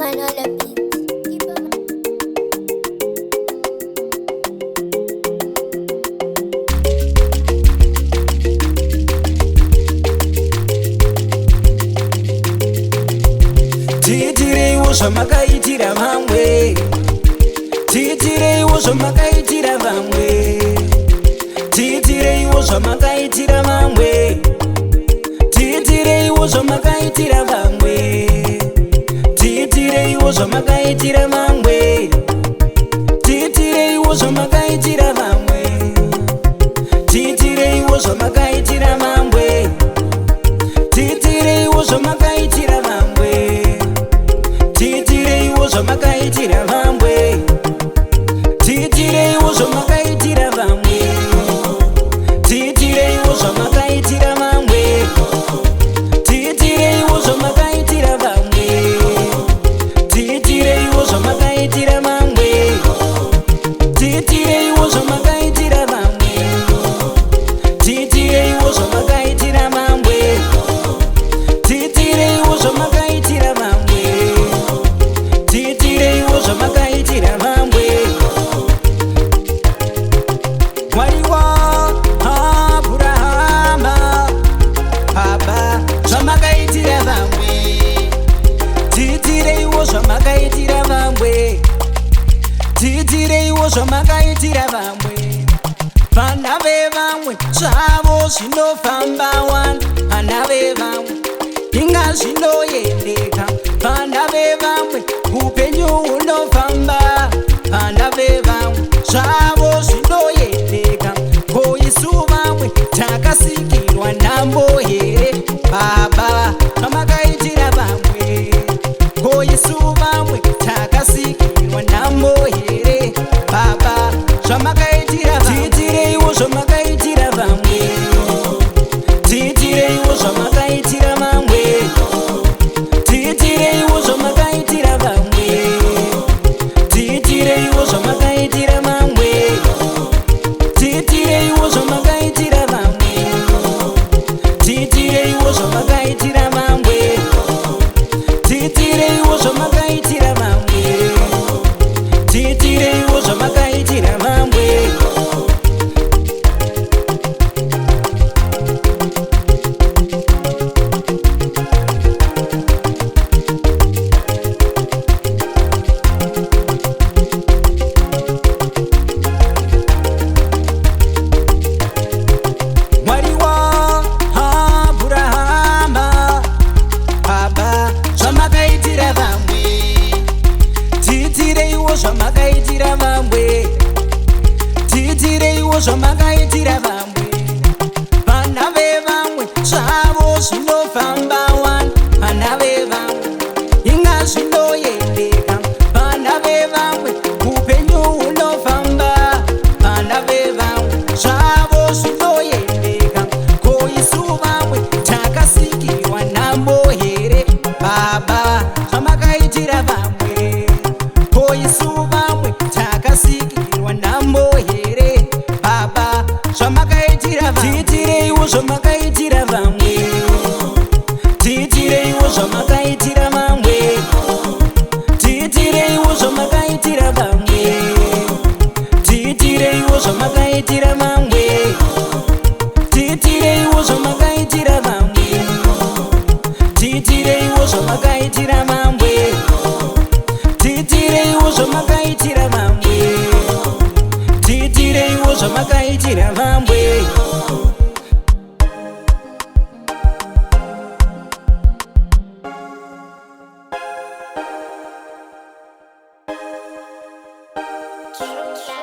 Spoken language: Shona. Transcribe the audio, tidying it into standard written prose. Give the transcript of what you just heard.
man on the beat. Tiitireiwo zvamakaitira vamwe, tiitireiwo zvamakaitira vamwe, tiitireiwo zvamakaitira vamwe, tiitireiwo zvamakaitira vamwe, tiitireiwo zvamakaitira vamwe, tiitireiwo zvamakaitira vamwe, tiitireiwo zvamakaitira vamwe, tiitireiwo zvamakaitira vamwe, tiitireiwo zvamakaitira vamwe, tiitireiwo zvamakaitira vamwe, tiitireiwo zvamakaitira vamwe, tiitireiwo zvamakaitira vamwe, tiitireiwo zvamakaitira vamwe, tiitireiwo zvamakaitira vamwe, tiitireiwo zvamakaitira vamwe, tiitireiwo zvamakaitira vamwe, tiitireiwo zvamakaitira vamwe. Mwari waAbhurahama, Baba, zvamakaitira vamwe, tiitireiwo zvamakaitira vamwe, tiitireiwo zvamakaitira vamwe. Vana vevamwe zvavo zvinofamba wani, vana vevamwe inga zvinoendeka, vana vevamwe upenyu hunofamba, vana vevamwe zvavo zvinoendeka. Ko isu vamwe takasikirwa nhamo here? Baba, zvamakaitira vamwe. Ko isu vamwe takasikirwa nhamo here? Baba, zvamakaitira vamwe. Tiitireiwo zvamakaitira vamwe, tiitireiwo zvamakaitira vamwe, tiitireiwo zvamakaitira vamwe, tiitireiwo zvamakaitira vamwe, tiitireiwo zvamakaitira vamwe, tiitireiwo zvamakaitira vamwe, tiitireiwo zvamakaitira vamwe, tiitireiwo zvamakaitira vamwe. Mwari waAbhurahama, Baba, zvamakaitira vamwe, tiitireiwo zvamakaitira vamwe, tiitireiwo zvamakaitira vamwe. Vana vevamwe zvavo zvinofamba wani, vana vevamwe inga zvinoendeka, vana vevamwe upenyu hunofamba, vana vevamwe zvavo zvinoendeka. Ko isu vamwe takasikirwa nhamo here? Baba, zvamakaitira vamwe. Ko isu vamwe takasikirwa nhamo here? Baba, zvamakaitira vamwe. Tiitireiwo zvamakaitira vamwe, tiitireiwo zvamakaitira vamwe, tiitireiwo zvamakaitira vamwe, tiitireiwo zvamakaitira vamwe, tiitireiwo zvamakaitira vamwe, tiitireiwo zvamakaitira vamwe, tiitireiwo zvamakaitira vamwe, tiitireiwo zvamakaitira vamwe. True.